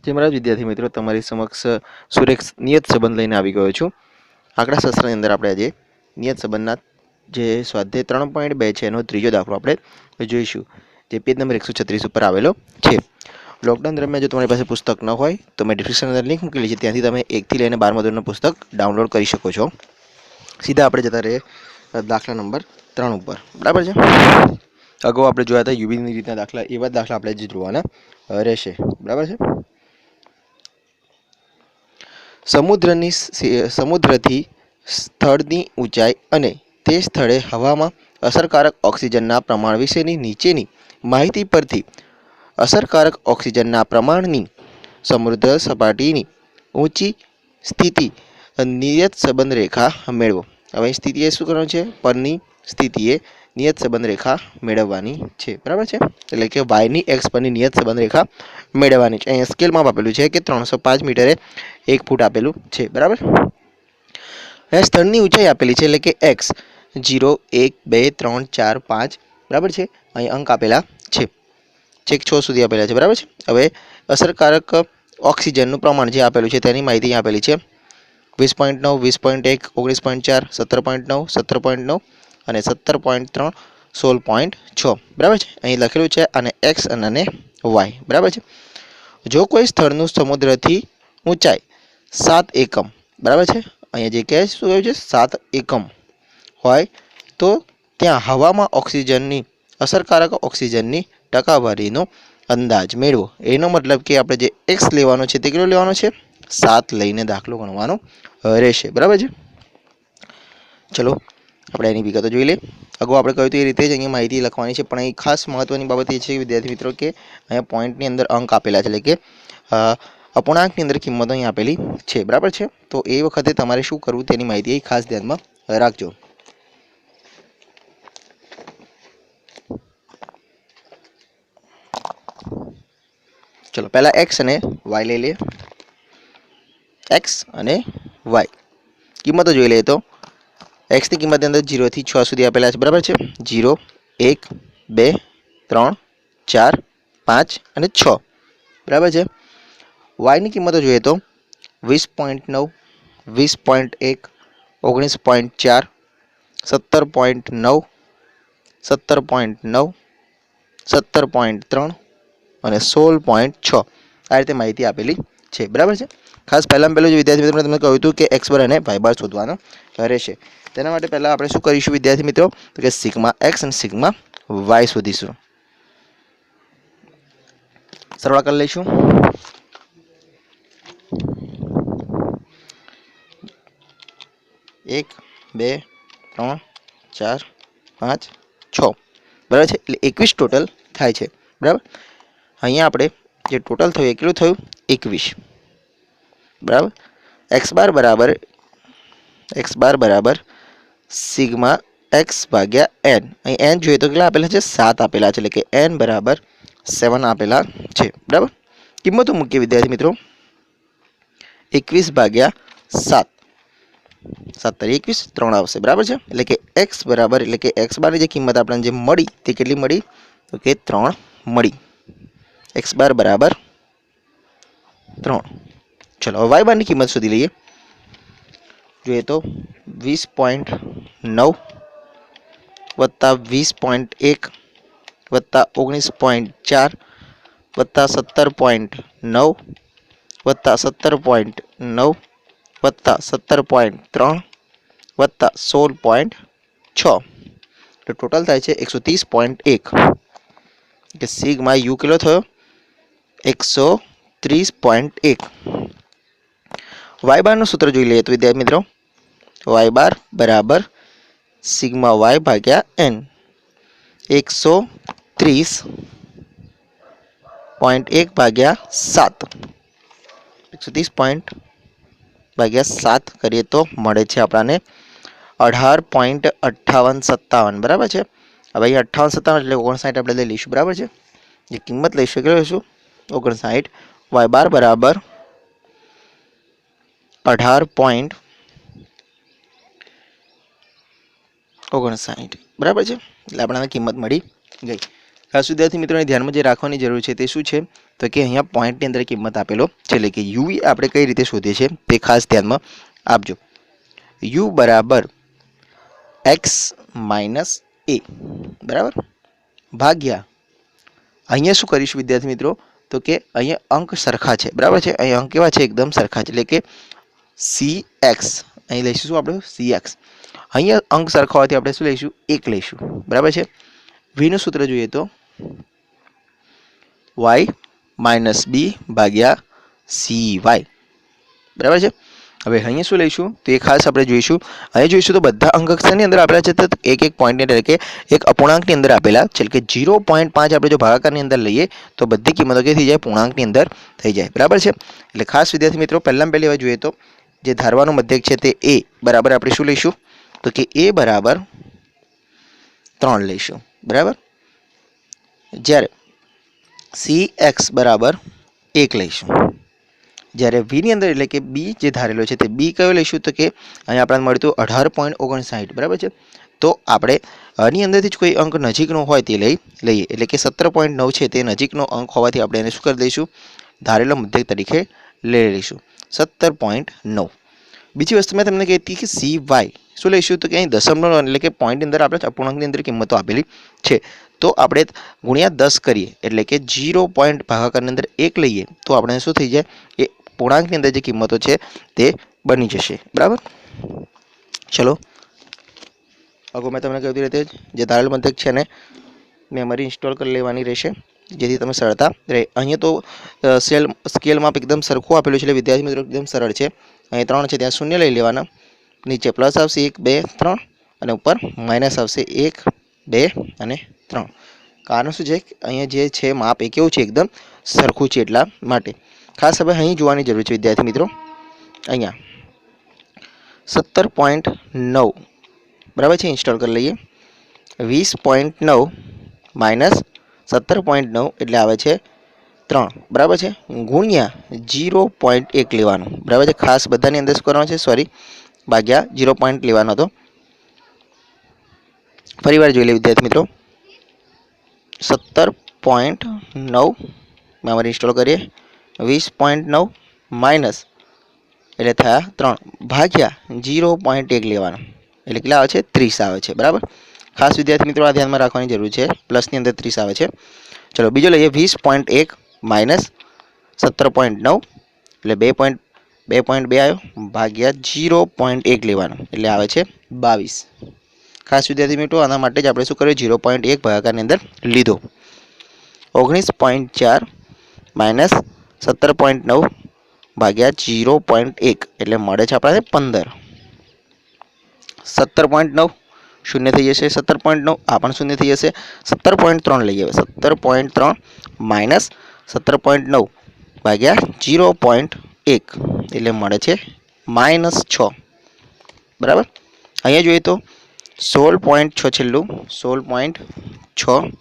જે મારા વિદ્યાર્થી મિત્રો તમારી સમક્ષ સુરેખ નિયત સંબંધ લઈને આવી ગયો છું। આંકડાશાસ્ત્રની અંદર આપણે આજે નિયત સંબંધના જે સ્વાધ્યાય 3.2 છે એનો ત્રીજો દાખલો આપણે જોઈશું, જે પેજ નંબર 136 ઉપર આવેલો છે। લોકડાઉન દરમિયાન જો તમારી પાસે પુસ્તક ન હોય તો મેં ડિસ્ક્રિપ્શનની અંદર લિંક મૂકેલી છે, ત્યાંથી તમે 1 થી લઈને 12મા ધોરણનું પુસ્તક ડાઉનલોડ કરી શકો છો। સીધા આપણે જતા રહીએ દાખલા નંબર 3 ઉપર, બરાબર છે। અગાઉ આપણે જોયા હતા યુવીની રીતના દાખલા, એવા જ દાખલા આપણે જે જોવાના રહેશે, બરાબર છે। સમુદ્રથી સ્થળની ઊંચાઈ અને તે સ્થળે હવામાં અસરકારક ઓક્સિજનના પ્રમાણ વિશેની નીચેની માહિતી પરથી અસરકારક ઓક્સિજનના પ્રમાણની સમુદ્ર સપાટીની ઊંચી સ્થિતિ નિયત સંબંધ રેખા મેળવો। હવે સ્થિતિએ શું કરવાનું છે? પરની સ્થિતિએ નિયત સંબંધ રેખા મેળવવાની છે, બરાબર છે। એટલે કે વાયની એક્સ પરની નિયત સંબંધ રેખા મેળવવાની છે। અહીંયા સ્કેલમાં આપેલું છે કે 305 મીટરે 1 ફૂટ આપેલું છે, બરાબર। અહીંયા સ્થળની ઊંચાઈ આપેલી છે, એટલે કે એક્સ 0 1 2 3 4 5, બરાબર છે। અહીં અંક આપેલા છે, છેક 6 સુધી આપેલા છે, બરાબર છે। હવે અસરકારક ઓક્સિજનનું પ્રમાણ જે આપેલું છે તેની માહિતી આપેલી છે 20.9 20.1 19.4 17.9 17.9 અને 17.3 16.6, બરાબર છે। અહીં લખેલું છે અને એક્સ અને વાય, બરાબર છે। જો કોઈ સ્થળનું સમુદ્રથી ઊંચાઈ 7 એકમ, બરાબર છે, અહીંયા જે કહે શું કહ્યું છે 7 એકમ હોય તો ત્યાં હવામાં ઓક્સિજનની અસરકારક ઓક્સિજનની ટકાવારીનો અંદાજ મેળવો। એનો મતલબ કે આપણે જે એક્સ લેવાનો છે તે કેટલો લેવાનો છે? 7 લઈને દાખલો ગણવાનો રહેશે, બરાબર છે। ચલો આપણે એની વિગતો જોઈ લઈએ। અગાઉ આપણે કહ્યું એ રીતે જ અહીંયા માહિતી લખવાની છે, પણ અહીં ખાસ મહત્વની બાબત એ છે વિદ્યાર્થી મિત્રો કે અહીંયા પોઈન્ટની અંદર અંક આપેલા છે, એટલે કે અપૂર્ણાંકની અંદર કિંમતો અહીં આપેલી છે, બરાબર છે। તો એ વખતે તમારે શું કરવું તેની માહિતી ખાસ ધ્યાનમાં રાખજો। ચલો પહેલા એક્સ અને વાય લઈ લઈએ। એક્સ અને વાય કિંમતો જોઈ લઈએ તો એક્સની કિંમતની અંદર 0 થી 6 સુધી આપેલા છે, બરાબર છે। 0 1 2 3 4 5 અને 6, બરાબર છે। વાયની કિંમતો જોઈએ તો 20.9 20.1 19.4 17.9 17.9 17.3 અને 16.6 આ રીતે માહિતી આપેલી છે, બરાબર છે। ખાસ પહેલાં પહેલું વિદ્યાર્થી મિત્રો તમને કહ્યું હતું કે એક્સ બાર અને વાય બાર શોધવાનો રહેશે। તેના માટે પહેલાં આપણે શું કરીશું વિદ્યાર્થી મિત્રો, તો કે સિગ્મા એક્સ અને સિગ્મા વાય શોધીશું। સરળ કરી લઈશું। એક 2 3 4 5 6, બરાબર છે। એટલે 21 ટોટલ થાય છે, બરાબર। અહીંયા આપણે જે ટોટલ થયું એ કેટલું થયું? 21, બરાબર। એક્સ બાર બરાબર સિગ્મા એક્સ ભાગ્યા એન। અહીં એન જોઈએ તો કેટલા આપેલા છે? 7 આપેલા છે, એટલે કે એન બરાબર 7 આપેલા છે, બરાબર। કિંમતો મૂકીએ વિદ્યાર્થી મિત્રો, 21 ભાગ્યા 7 7 તારી 21 3 આવશે, બરાબર છે। એટલે કે એક્સ બરાબર, એટલે કે એક્સ બારની જે કિંમત આપણને જે મળી તે કેટલી મળી? તો કે 3 મળી। એક્સ બાર બરાબર 3। ચલો વાય બારની કિંમત શોધી લઈએ। જોઈએ તો 20.9 વત્તા 20.1 વત્તા 19.4 વત્તા 17.9 વત્તા 17.9 વત્તા 17.3 વત્તા 16.6, તો ટોટલ થાય છે 130.1, કે સિગ્મા યુ કેટલો થયો? 130.1। વાય બારનું સૂત્ર જોઈ લઈએ તો વિદ્યાર્થી મિત્રો, વાય બાર બરાબર સિગ્મા વાય ભાગ્યા એન। 130.1 ભાગ્યા 7, 130 કરીએ તો મળે છે આપણને 18.5857, બરાબર છે। હવે અહીં 58 એટલે 59 આપણે લઈ લઈશું, બરાબર છે। જે કિંમત લઈશું કેટલું લઈશું? 59। વાય બાર બરાબર 18.59, બરાબર છે। એટલે આપણને કિંમત મળી ગઈ। ખાસ વિદ્યાર્થી મિત્રોને ધ્યાનમાં જે રાખવાની જરૂર છે તે શું છે? તો કે અહીંયા પોઈન્ટની અંદર કિંમત આપેલો છે, એટલે કે યુ આપણે કઈ રીતે શોધીએ છીએ તે ખાસ ધ્યાનમાં આપજો. યુ બરાબર એક્સ માઇનસ એ બરાબર ભાગ્યા અહીંયા શું કરીશું વિદ્યાર્થી મિત્રો, તો કે અહીંયા અંક સરખા છે બરાબર છે, અહીંયા અંક કેવા છે એકદમ સરખા છે, એટલે કે સી એક્સ અહીં લઈશું શું આપણે સી એક્સ, અહીંયા અંક સરખા હોવાથી આપણે શું લઈશું 1 લઈશું બરાબર છે. વીનું સૂત્ર જોઈએ તો વાય માઇનસ બી ભાગ્યા સી વાય બરાબર છે. હવે અહીંયા શું લઈશું તો એ ખાસ આપણે જોઈશું. અહીંયા જોઈશું તો બધા અંક શેની અંદર આપેલા છે, તો એક એક પોઈન્ટની અંદર કે એક અપૂર્ણાંકની અંદર આપેલા છે, એટલે કે 0.5 આપણે જો ભાગાકારની અંદર લઈએ તો બધી કિંમતો કે થઈ જાય પૂર્ણાંકની અંદર થઈ જાય બરાબર છે. એટલે ખાસ વિદ્યાર્થી મિત્રો પહેલાં પહેલી વાર જોઈએ તો જે ધારવાનું મધ્યક છે તે એ બરાબર આપણે શું લઈશું, તો કે એ બરાબર 3 લઈશું બરાબર, જ્યારે સી એક્સ બરાબર 1 લઈશું, જ્યારે વીની અંદર એટલે કે બી જે ધારેલો છે તે બી કયો લઈશું, તો કે અહીંયા આપણને મળ્યું 18.59 બરાબર છે. તો આપણે આની અંદરથી જ કોઈ અંક નજીકનો હોય તે લઈએ, એટલે કે 17.9 છે તે નજીકનો અંક હોવાથી આપણે એને શું કરી દઈશું, ધારેલો મધ્યક તરીકે લઈ લઈશું 17.9. બીજી વસ્તુ મેં તમને કહી હતી કે સી વાય શું લઈશું, તો કે અહીં દશમલવ એટલે કે પોઈન્ટની અંદર આપણે અપૂર્ણાંકની અંદર કિંમતો આપેલી છે, તો આપણે ગુણ્યા 10 કરીએ એટલે કે 0 પોઈન્ટ ભાગાકારની અંદર 1 લઈએ તો આપણે શું થઈ જાય, એ પૂર્ણાંકની અંદર જે કિંમતો છે તે બની જશે બરાબર. ચલો અગાઉ મેં તમને કહ્યું રીતે જે ધારેલ મધ્યક છે ને મેમરી ઇન્સ્ટોલ કરી લેવાની રહેશે, જેથી તમે સરળતા રહે. અહીંયા તો સ્કેલ માપ એકદમ સરખું આપેલું છે, એટલે વિદ્યાર્થી મિત્રો એકદમ સરળ છે. અહીં 3 છે ત્યાં શૂન્ય લઈ લેવાના, નીચે પ્લસ આવશે 1 2 3 અને ઉપર માઇનસ આવશે 1 2 અને 3. કારણ શું છે, અહીંયા જે છે માપ એ કેવું છે એકદમ સરખું છે, એટલા માટે ખાસ હવે અહીં જોવાની જરૂર છે વિદ્યાર્થી મિત્રો. અહીંયા 17.9 બરાબર છે ઇન્સ્ટોલ કરી લઈએ, 20.9 માઇનસ 17.9 એટલે આવે છે 3 બરાબર છે, ગુણ્યા 0.1 લેવાનું બરાબર છે. ખાસ બધાની અંદર શું કરવાનું છે, સોરી ભાગ્યા 0 પોઈન્ટ લેવાનો હતો. ફરી વાર જોઈ લે વિદ્યાર્થી મિત્રો, 17.9 મેમરી ઇન્સ્ટોલ કરીએ, 20.9 માઇનસ એટલે થયા 3 ભાગ્યા 0.1 લેવાનું એટલે કેટલા આવે છે 30 આવે છે બરાબર. ખાસ વિદ્યાર્થી મિત્રો આ ધ્યાનમાં રાખવાની જરૂર છે, પ્લસની અંદર 30 આવે છે. ચલો બીજો લઈએ 20.1 માઇનસ 17.9 એટલે 2.2 આવ્યો ભાગ્યા 0.1 લેવાનું એટલે આવે છે 22. ખાસ વિદ્યાર્થી મિત્રો આના માટે જ આપણે શું કર્યું, 0.1 ભાગાકારની અંદર લીધો. 19.4 માઇનસ 17.9 ભાગ્યા 0.1 એટલે મળે છે આપણને 15. 17.9 શૂન્ય થઈ જશે, 17.9 આ પણ શૂન્ય થઈ જશે, 17.3 લઈએ. 17.3 માઇનસ 17.9 ભાગ્યા 0.1 એટલે મળે છે -6 બરાબર. અહીંયા જોઈએ તો 16.6 છેલ્લું 16.6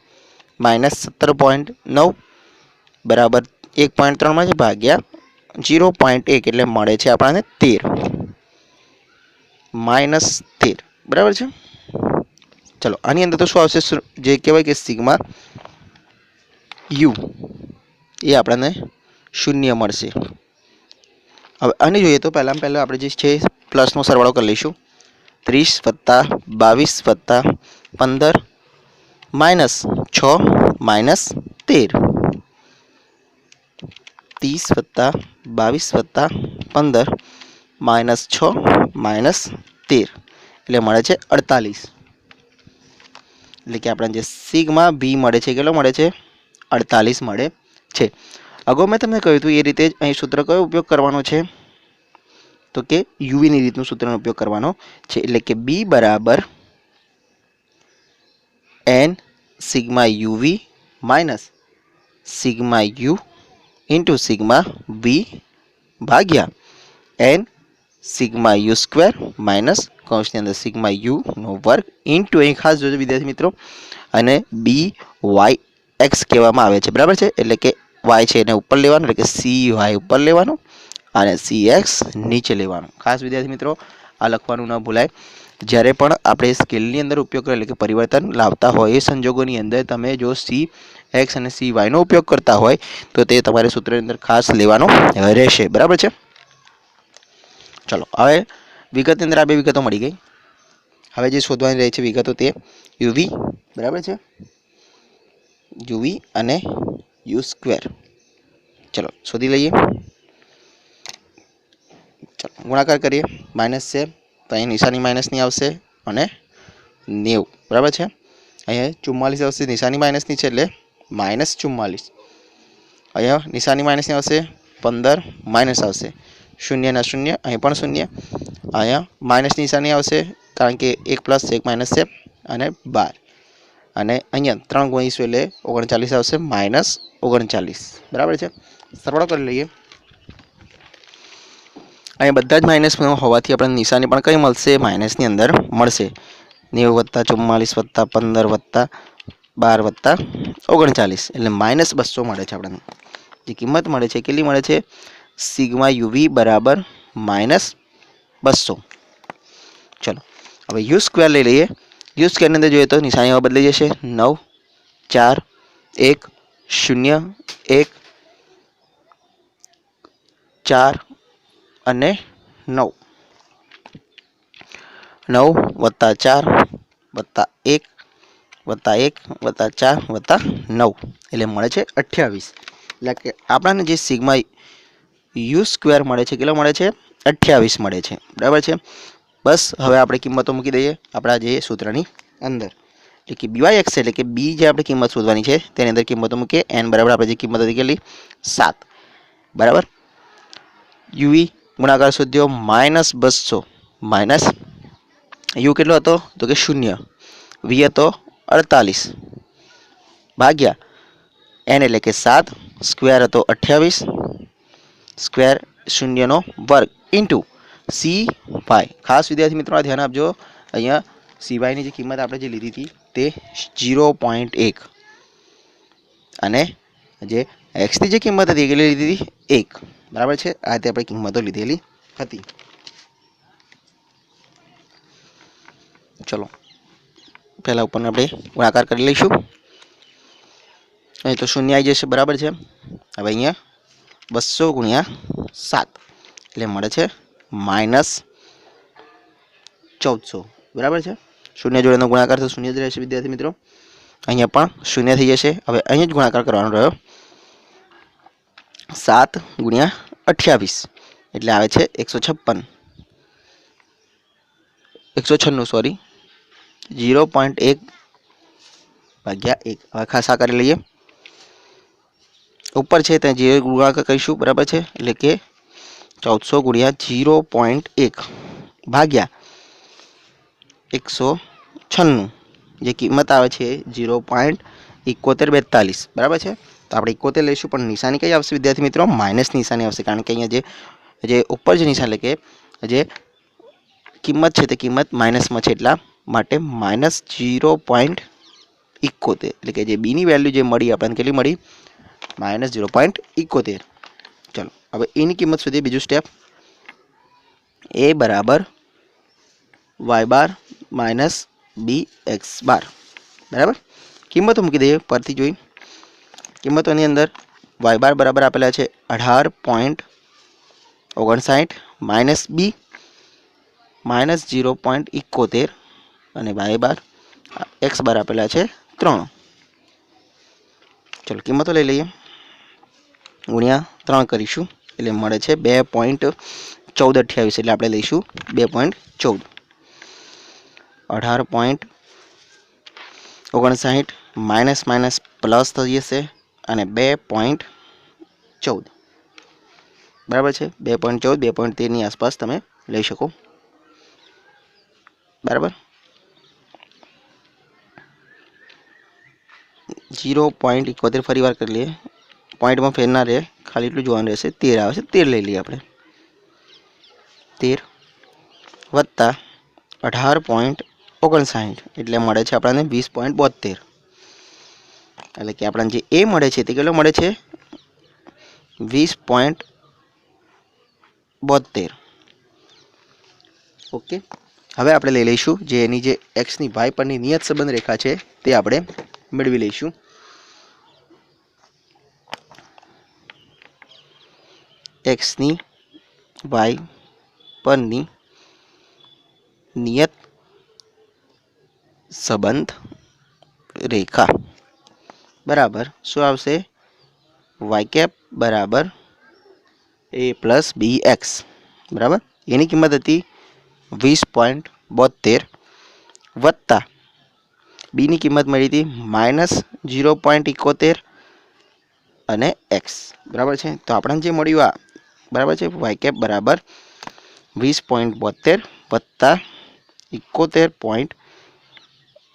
માઇનસ 17.9 બરાબર 1.3 છે ભાગ્યા 0.1 એટલે મળે છે આપણને 13 -13 બરાબર છે. ચલો આની અંદર તો શું આવશે, જે કહેવાય કે સિગ્મા યુ એ આપણને શૂન્ય મળશે. હવે આની જોઈએ તો પહેલાં આપણે જે છે પ્લસનો સરવાળો કરી લઈશું, 30 + 22 + 15 -6 -13 30 + 22 + 15 -6 -13 એટલે મળે છે 48. એટલે કે આપણને જે સિગ્મા બી મળે છે કેટલો મળે છે 48 મળે છે. અગાઉ મેં તમને કહ્યું હતું એ રીતે જ અહીં સૂત્ર કયો ઉપયોગ કરવાનો છે, તો કે યુવીની રીતનું સૂત્રનો ઉપયોગ કરવાનો છે, એટલે કે બી બરાબર n sigma UV minus sigma U into sigma V ભાગ્યા n sigma U square minus કૌંસની અંદર સિગ્મા યુ નો વર્ગ ઇન્ટુ અહીં ખાસ જોજો વિદ્યાર્થી મિત્રો, અને બી વાય એક્સ કહેવામાં આવે છે બરાબર છે. એટલે કે વાય છે એને ઉપર લેવાનું, એટલે કે સી વાય ઉપર લેવાનું અને સી એક્સ નીચે લેવાનું. ખાસ વિદ્યાર્થી મિત્રો આ લખવાનું ન ભૂલાય. જ્યારે પણ આપણે સ્કેલની અંદર ઉપયોગ કરીએ એટલે કે પરિવર્તન લાવતા હોય એ સંજોગોની અંદર તમે જો સી એક્સ અને સી વાયનો ઉપયોગ કરતા હોય તો તે તમારે સૂત્રની અંદર ખાસ લેવાનો રહેશે. બરાબર છે. ચલો હવે વિગતની અંદર આ બે વિગતો મળી ગઈ. હવે જે શોધવાની રહે છે વિગતો તે યુવી, બરાબર છે, યુવી અને યુ સ્ક્વેર. ચલો શોધી લઈએ. ચલો ગુણાકાર કરીએ. માઇનસ છે તો અહીં નિશાની માઇનસની આવશે અને 90, બરાબર છે. અહીંયા 44 આવશે, નિશાની માઇનસની છે એટલે -44. અહીંયા નિશાની માઇનસની આવશે 15, માઇનસ આવશે. શૂન્યના શૂન્ય, અહીં પણ શૂન્ય. અહીંયા માઇનસની નિશાની આવશે કારણ કે 1 પ્લસ 1 માઇનસ છે અને 12. અને અહીંયા 3 ગુણીશું એટલે 39 આવશે, -39. બરાબર છે. સરવાળો કરી લઈએ. અહીં બધા જ માઇનસ હોવાથી આપણને નિશાની પણ કઈ મળશે? માઇનસની અંદર મળશે. 90 + 44 + 15 + 12 + 39 એટલે -200 મળે છે આપણને. જે કિંમત મળે છે કેટલી મળે છે? સિગ્મા યુવી બરાબર -200. ચલો હવે યુ સ્ક્વેર લઈ લઈએ. યુ સ્ક્વેરની અંદર જોઈએ તો નિશાનીમાં બદલાઈ જશે. 9, 4, 1, 0, 1, 4 અને 9. 9 + 4 + 1 + 1 + 4 + 9 એટલે મળે છે 28. એટલે કે આપણને જે સિગ્મા યુ સ્ક્વેર મળે છે કેટલો મળે છે? 28 મળે છે. બરાબર છે. બસ હવે આપણે કિંમતો મૂકી દઈએ આપણા જે સૂત્રની અંદર. એટલે કે BYX એટલે કે બી જે આપણે કિંમત શોધવાની છે તેની અંદર કિંમતો મૂકીએ. n બરાબર આપણે જે કિંમત હતી કેટલી? 7. બરાબર. યુવી ગુણાકાર શોધ્યો -200 માઇનસ યુ કેટલો હતો તો કે 0, વી હતો 48 ભાગ્યા n એટલે કે 7, સ્ક્વેર હતો 28, સ્ક્વેર 0નો વર્ગ ઇન્ટુ સી વાય. ખાસ વિદ્યાર્થી મિત્રો ધ્યાન આપજો, અહીંયા સી વાયની જે કિંમત આપણે જે લીધી હતી તે 0.1 અને જે એક્સની જે કિંમત હતી એ કેટલી લીધી હતી? 1. બરાબર છે. આ રીતે આપણે કિંમતો લીધેલી હતી. ચલો પહેલા ઉપર આપણે ગુણાકાર કરી લઈશું. અહીં તો શૂન્ય આવી જશે. બરાબર છે. હવે અહીંયા 200 × 7 એટલે મળે છે -1400. બરાબર છે. શૂન્ય જોડેનો ગુણાકાર તો શૂન્ય જ રહેશે વિદ્યાર્થી મિત્રો. અહીંયા પણ શૂન્ય થઈ જશે. હવે અહીં જ ગુણાકાર કરવાનો રહ્યો. 7 × 28 એટલે આવે છે 156, 196 સોરી, 0.1 ભાગ્યા 1. હવે ખાસ આ કરી લઈએ. ઉપર છે ત્યાં જે ગુણાકાર કરીશું. બરાબર છે. એટલે કે 1400 × 0.1 ભાગ્યા 196 જે કિંમત આવે છે 0.7142. બરાબર છે. તો આપણે 71 લઈશું પણ નિશાની કઈ આવશે વિદ્યાર્થી મિત્રો? માઇનસ નિશાની આવશે કારણ કે અહીંયા જે ઉપર જે નિશાન એટલે કે જે કિંમત છે તે કિંમત માઇનસમાં છે એટલા માટે -0.71 એટલે કે જે બીની વેલ્યુ જે મળી આપણને કેટલી મળી? -0.71. ચલો હવે એની કિંમત શોધીએ. બીજું સ્ટેપ. a બરાબર y બાર માઇનસ bx બાર. બરાબર. કિંમતો મૂકી દઈએ પરથી જોઈ. કિંમતોની અંદર y બાર બરાબર આપેલા છે 18.59 માઇનસ b -0.71 અને y બાર x બાર આપેલા છે 3. ચલો કિંમતો લઈ લઈએ. ગુણ્યા 3 કરીશું એટલે મળે છે 2.1428 એટલે આપણે લઈશું 2.14. 18.59 માઇનસ માઇનસ પ્લસ થઈ જશે અને 2.14. બરાબર છે. 2.14 2.13 ની આસપાસ તમે લઈ શકો. બરાબર. 0.71 ફરી વાર કરી લઈએ. પોઈન્ટમાં ફેર ના રહે, ખાલી એટલું જોવાનું રહેશે. 13 આવે છે 13 લઈ લઈએ આપણે. 13 વત્તા 18.59 એટલે મળે છે આપણને 20.72. એટલે કે આપણને જે એ મળે છે તે કેટલો મળે છે? 20.72. ઓકે. હવે આપણે લઈ લઈશું જે એની જે એક્સની વાય પરની નિયત સંબંધ રેખા છે તે આપણે મેળવી લઈશું. એક્સની વાય પરની નિયત સંબંધ રેખા બરાબર શું આવશે? વાય કેપ બરાબર a પ્લસ બી એક્સ બરાબર. એની કિંમત હતી 20.72 વત્તા બીની કિંમત મળી હતી -0.71 અને એક્સ બરાબર છે. તો આપણને જે મળ્યું આ બરાબર છે વાય કેપ બરાબર 20.72 વત્તા 71.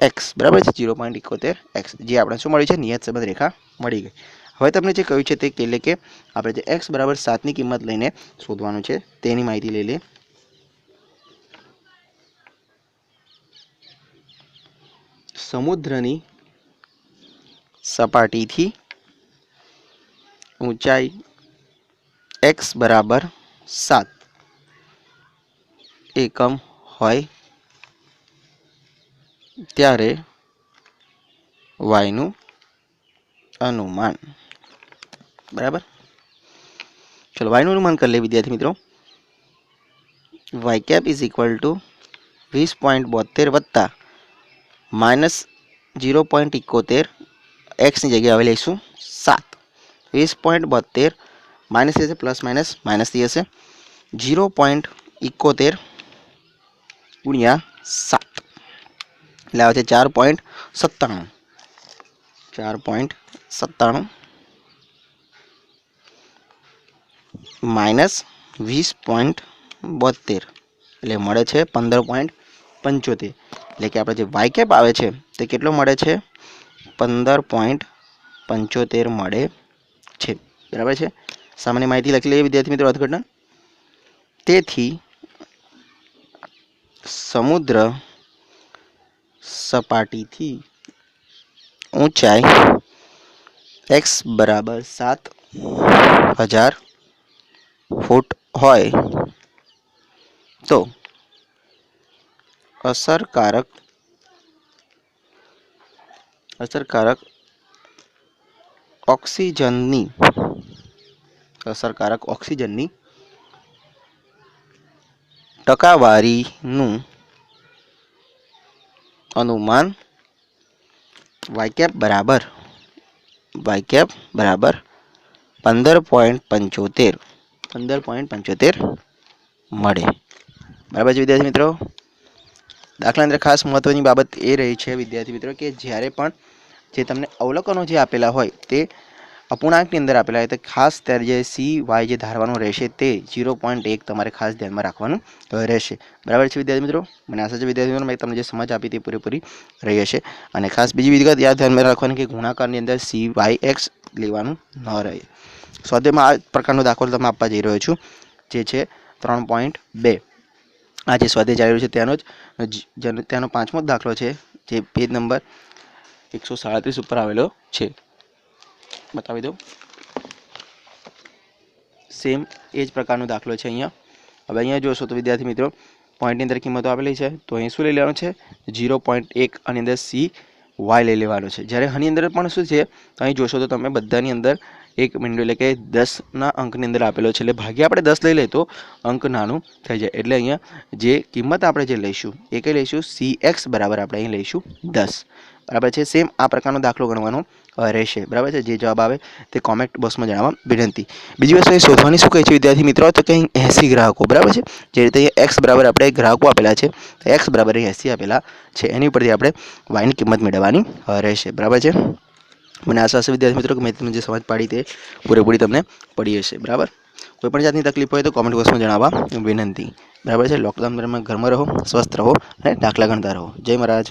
એક્સ બરાબર છે 0.71 એક્સ જે આપણે શું મળ્યું છે? નિયત સંબંધ રેખા મળી ગઈ. હવે તમને જે કહ્યું છે તે એટલે કે આપણે જે એક્સ બરાબર 7ની કિંમત લઈને શોધવાનું છે તેની માહિતી લઈ લે. સમુદ્રની સપાટીથી ઊંચાઈ એક્સ બરાબર 7 એકમ હોય ત્યારે વાયનું અનુમાન બરાબર. ચલો વાયનું અનુમાન કરી લે વિદ્યાર્થી મિત્રો. Y cap is equal to 20.72 વત્તા -0.71 એક્સની જગ્યાએ હવે લઈશું 7. 20.72 માઇનસ થશે પ્લસ માઇનસ થઈ હશે 0.71 ગુણ્યા 7 એટલે આવે છે 4.97 માઇનસ 20.72 એટલે મળે છે 15.75 એટલે કે આપણે જે વાય કેપ આવે છે તે કેટલો મળે છે? 15.75 મળે છે બરાબર છે. સામાન્ય માહિતી લખી લઈએ વિદ્યાર્થી મિત્રો અર્થઘટન. તેથી સમુદ્ર સપાટીથી ઊંચાઈ એક્સ બરાબર 7000 ફૂટ હોય તો અસરકારક ઓક્સિજનની ટકાવારીનું અનુમાન વાય કેપ બરાબર 15.75 મળે બરાબર છે વિદ્યાર્થી મિત્રો. દાખલા અંદર ખાસ મહત્વની બાબત એ રહી છે વિદ્યાર્થી મિત્રો કે જ્યારે પણ જે તમને અવલોકનો જે આપેલા હોય તે અપૂર્ણાંકની અંદર આપેલા હોય તો ખાસ ત્યારે જે સી વાય જે ધારવાનું રહેશે તે 0.1 તમારે ખાસ ધ્યાનમાં રાખવાનું રહેશે બરાબર છે વિદ્યાર્થી મિત્રો. મને આશા છે વિદ્યાર્થી મિત્રો મેં તમને જે સમજ આપી તે પૂરેપૂરી રહી હશે. અને ખાસ બીજી વિગત યાદ ધ્યાનમાં રાખવાની કે ગુણાકારની અંદર સી વાય એક્સ લેવાનું ન રહે. સ્વાધ્યાયમાં આ પ્રકારનો દાખલો તમે આપવા જઈ રહ્યો છું જે છે 3.2. આ જે સ્વાધ્યાય ચાલી રહ્યો છે તેનો 5મો દાખલો છે જે પેજ નંબર 137 ઉપર આવેલો છે. બતાવી દો. સેમ એ જ પ્રકારનો દાખલો છે અહીંયા. હવે અહીંયા જોશો તો વિદ્યાર્થી મિત્રો પોઈન્ટની અંદર કિંમતો આપેલી છે તો અહીં શું લઈ લેવાનું છે? 0.1 આની અંદર સી વાય લઈ લેવાનો છે. જ્યારે આની અંદર પણ શું છે અહીં જોશો તો તમે બધાની અંદર એક બિંદુ એટલે કે 10ના અંકની અંદર આપેલો છે એટલે ભાગ્યા આપણે 10 લઈ લે તો અંક નાનું થઈ જાય. એટલે અહીંયા જે કિંમત આપણે જે લઈશું એ કઈ લઈશું? સી એક્સ બરાબર આપણે અહીં લઈશું 10 બરાબર છે. સેમ આ પ્રકારનો દાખલો ગણવાનો રહેશે બરાબર છે. જે જવાબ આવે તે કોમેન્ટ બોક્સમાં જણાવવા વિનંતી. બીજી વસ્તુ અહીં શોધવાની શું કહે છે વિદ્યાર્થી મિત્રો તો કે અહીં 80 ગ્રાહકો બરાબર છે. જે રીતે એક્સ બરાબર આપણે ગ્રાહકો આપેલા છે તો એક્સ બરાબર 80 આપેલા છે એની ઉપરથી આપણે વાયની કિંમત મેળવવાની રહેશે બરાબર છે. મને આશા છે વિદ્યાર્થી મિત્રો કે મેં તમને જે સમજ પાડી તે પૂરેપૂરી તમને પડી હશે બરાબર. કોઈ પણ જાતની તકલીફ હોય તો કોમેન્ટ બોક્સમાં જણાવવા વિનંતી બરાબર છે. લોકડાઉન દરમિયાન ઘરમાં રહો, સ્વસ્થ રહો અને દાખલા ગણતા રહો. જય મહારાજ.